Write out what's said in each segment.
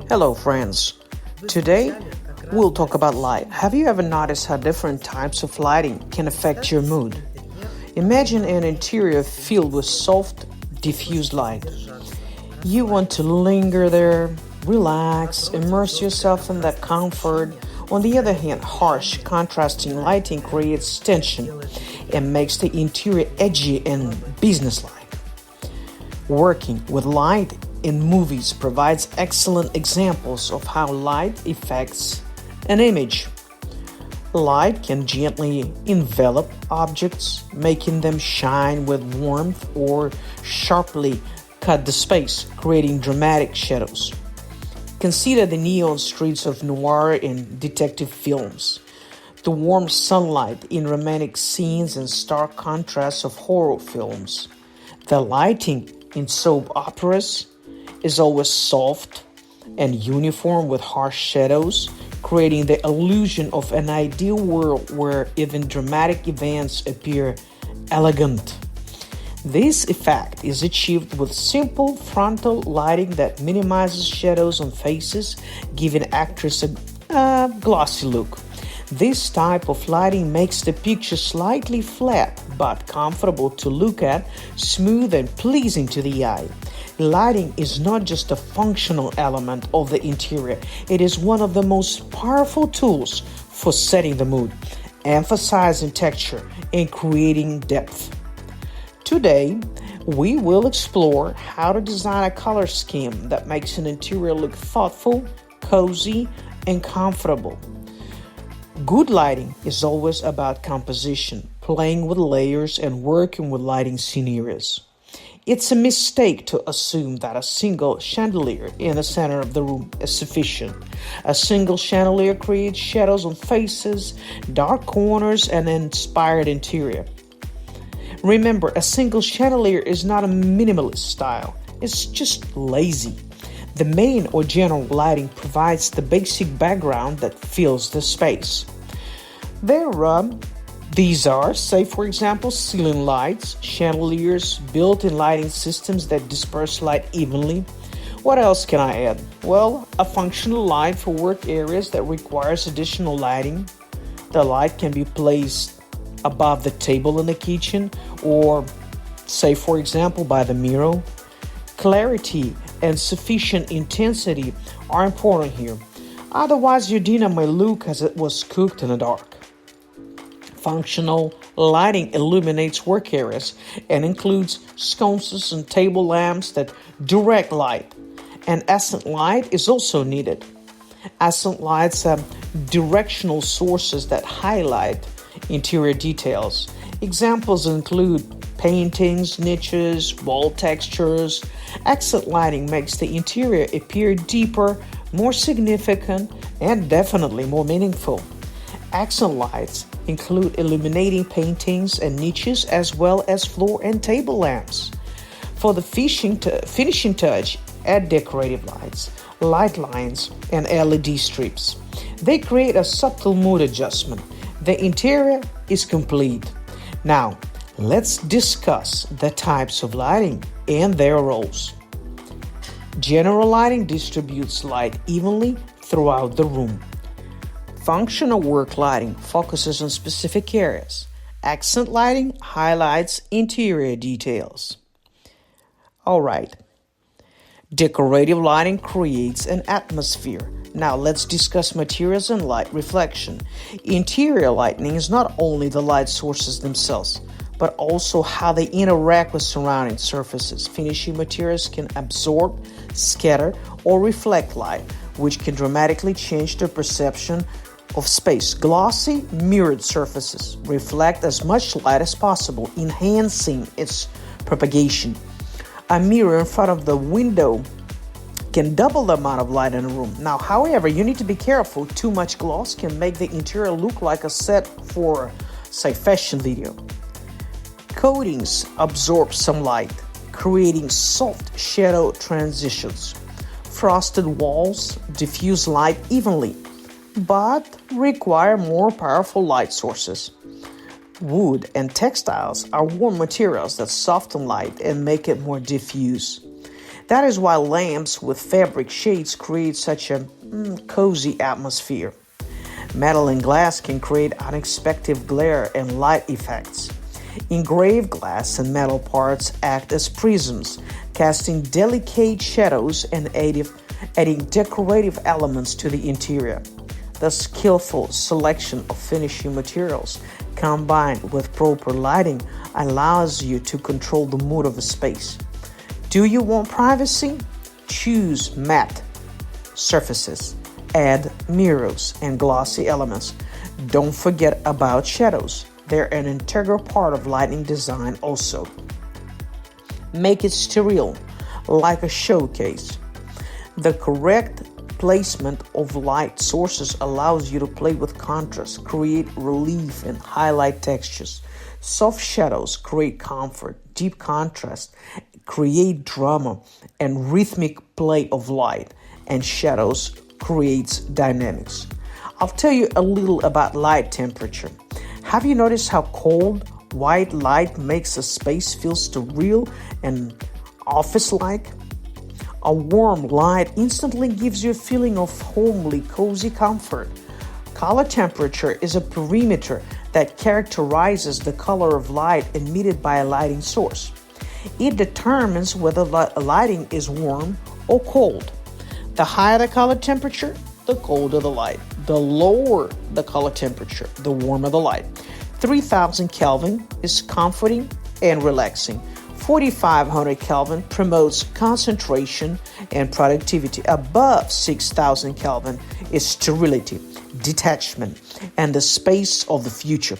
Hello, friends. Today, we'll talk about light. Have you ever noticed how different types of lighting can affect your mood? Imagine an interior filled with soft, diffused light. You want to linger there, relax, immerse yourself in that comfort. On the other hand, harsh, contrasting lighting creates tension and makes the interior edgy and businesslike. Working with light in movies provides excellent examples of how light affects an image. Light can gently envelop objects, making them shine with warmth, or sharply cut the space, creating dramatic shadows. Consider the neon streets of noir and detective films, the warm sunlight in romantic scenes, and stark contrasts of horror films. The lighting in soap operas is always soft and uniform with harsh shadows, creating the illusion of an ideal world where even dramatic events appear elegant. This effect is achieved with simple frontal lighting that minimizes shadows on faces, giving actors a glossy look. This type of lighting makes the picture slightly flat but comfortable to look at, smooth and pleasing to the eye. Lighting is not just a functional element of the interior, it is one of the most powerful tools for setting the mood, emphasizing texture, and creating depth. Today, we will explore how to design a color scheme that makes an interior look thoughtful, cozy, and comfortable. Good lighting is always about composition, playing with layers, and working with lighting scenarios. It's a mistake to assume that a single chandelier in the center of the room is sufficient. A single chandelier creates shadows on faces, dark corners, and an inspired interior. Remember, a single chandelier is not a minimalist style, it's just lazy. The main or general lighting provides the basic background that fills the space. These are, say for example, ceiling lights, chandeliers, built-in lighting systems that disperse light evenly. What else can I add? Well, a functional light for work areas that requires additional lighting. The light can be placed above the table in the kitchen or, say for example, by the mirror. Clarity and sufficient intensity are important here. Otherwise, your dinner may look as it was cooked in the dark. Functional lighting illuminates work areas and includes sconces and table lamps that direct light. And accent light is also needed. Accent lights have directional sources that highlight interior details. Examples include paintings, niches, wall textures. Accent lighting makes the interior appear deeper, more significant, and definitely more meaningful. Accent lights include illuminating paintings and niches as well as floor and table lamps. For the finishing touch, add decorative lights, light lines, and LED strips. They create a subtle mood adjustment. The interior is complete. Now, let's discuss the types of lighting and their roles. General lighting distributes light evenly throughout the room. Functional work lighting focuses on specific areas. Accent lighting highlights interior details. Alright. Decorative lighting creates an atmosphere. Now let's discuss materials and light reflection. Interior lighting is not only the light sources themselves, but also how they interact with surrounding surfaces. Finishing materials can absorb, scatter, or reflect light, which can dramatically change the perception of space. Glossy, mirrored surfaces reflect as much light as possible, enhancing its propagation. A mirror in front of the window can double the amount of light in a room. Now, however, you need to be careful. Too much gloss can make the interior look like a set for, say, fashion video. Coatings absorb some light, creating soft shadow transitions. Frosted walls diffuse light evenly, but require more powerful light sources. Wood and textiles are warm materials that soften light and make it more diffuse. That is why lamps with fabric shades create such a cozy atmosphere. Metal and glass can create unexpected glare and light effects. Engraved glass and metal parts act as prisms, casting delicate shadows and adding decorative elements to the interior. The skillful selection of finishing materials combined with proper lighting allows you to control the mood of a space. Do you want privacy? Choose matte surfaces. Add mirrors and glossy elements. Don't forget about shadows. They're an integral part of lighting design also. Make it sterile, like a showcase. The correct placement of light sources allows you to play with contrast, create relief, and highlight textures. Soft shadows create comfort, deep contrast create drama, and rhythmic play of light and shadows creates dynamics. I'll tell you a little about light temperature. Have you noticed how cold white light makes a space feel surreal and office-like? A warm light instantly gives you a feeling of homely, cozy comfort. Color temperature is a parameter that characterizes the color of light emitted by a lighting source. It determines whether lighting is warm or cold. The higher the color temperature, the colder the light. The lower the color temperature, the warmer the light. 3000 Kelvin is comforting and relaxing. 4500 Kelvin promotes concentration and productivity. Above 6000 Kelvin is sterility, detachment, and the space of the future.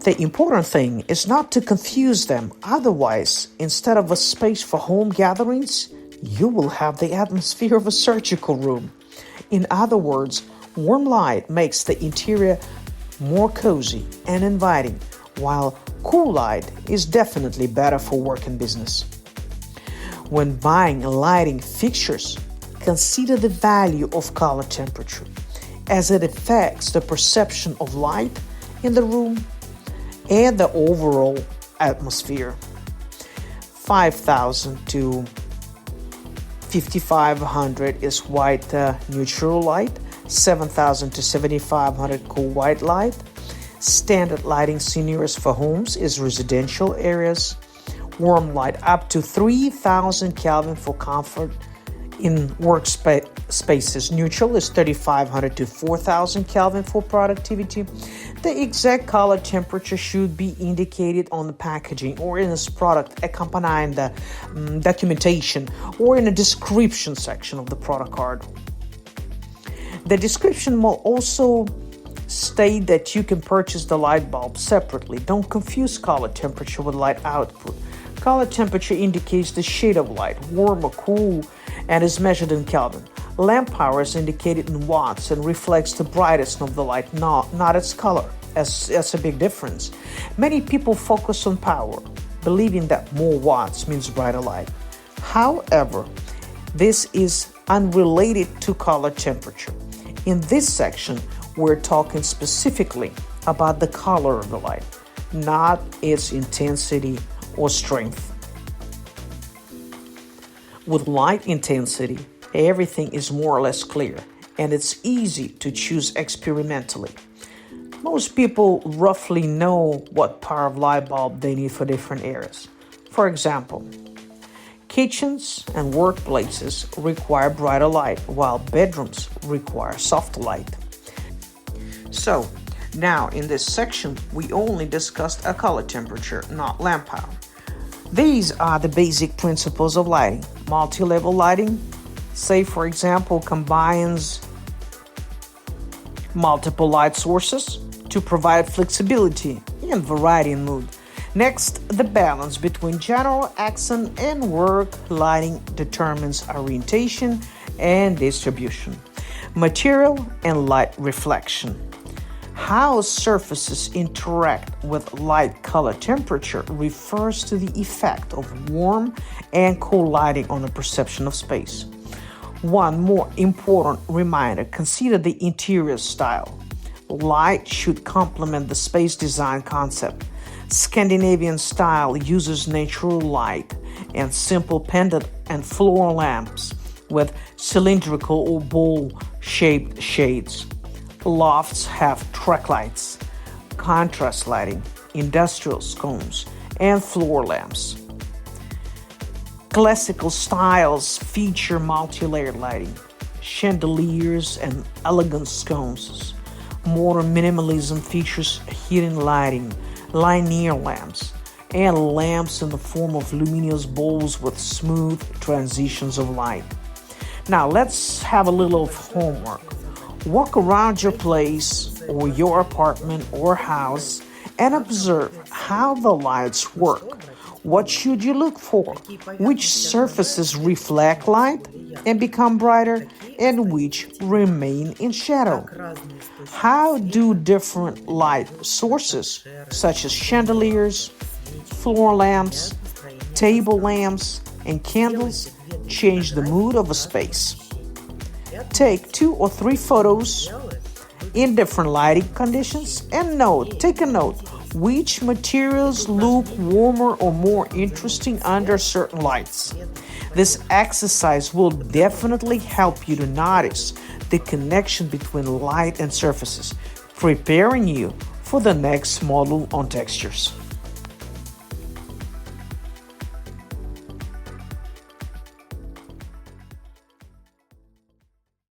The important thing is not to confuse them. Otherwise, instead of a space for home gatherings, you will have the atmosphere of a surgical room. In other words, warm light makes the interior more cozy and inviting, while cool light is definitely better for work and business. When buying lighting fixtures, consider the value of color temperature, as it affects the perception of light in the room and the overall atmosphere. 5000 to 5500 is white neutral light, 7000 to 7500 cool white light. Standard lighting scenarios for homes is residential areas. Warm light up to 3000 Kelvin for comfort in workspaces. Neutral is 3500 to 4000 Kelvin for productivity. The exact color temperature should be indicated on the packaging or in this product accompanying the documentation or in a description section of the product card. The description will also state that you can purchase the light bulb separately. Don't confuse color temperature with light output. Color temperature indicates the shade of light, warm or cool, and is measured in Kelvin. Lamp power is indicated in watts and reflects the brightness of the light, not its color. That's a big difference. Many people focus on power, believing that more watts means brighter light. However, this is unrelated to color temperature. In this section, we're talking specifically about the color of the light, not its intensity or strength. With light intensity, everything is more or less clear, and it's easy to choose experimentally. Most people roughly know what power of light bulb they need for different areas. For example, kitchens and workplaces require brighter light, while bedrooms require soft light. So, now in this section, we only discussed a color temperature, not lamp power. These are the basic principles of lighting. Multi-level lighting, say for example, combines multiple light sources to provide flexibility and variety in mood. Next, the balance between general accent and work lighting determines orientation and distribution. Material and light reflection. How surfaces interact with light color temperature refers to the effect of warm and cool lighting on the perception of space. One more important reminder, consider the interior style. Light should complement the space design concept. Scandinavian style uses natural light and simple pendant and floor lamps with cylindrical or bowl-shaped shades. Lofts have track lights, contrast lighting, industrial sconces, and floor lamps. Classical styles feature multi-layered lighting, chandeliers, and elegant sconces. Modern minimalism features hidden lighting, linear lamps, and lamps in the form of luminous bowls with smooth transitions of light. Now, let's have a little of homework. Walk around your place or your apartment or house and observe how the lights work. What should you look for? Which surfaces reflect light and become brighter, and which remain in shadow? How do different light sources, such as chandeliers, floor lamps, table lamps, and candles, change the mood of a space? Take 2 or 3 photos in different lighting conditions and take a note, which materials look warmer or more interesting under certain lights. This exercise will definitely help you to notice the connection between light and surfaces, preparing you for the next model on textures.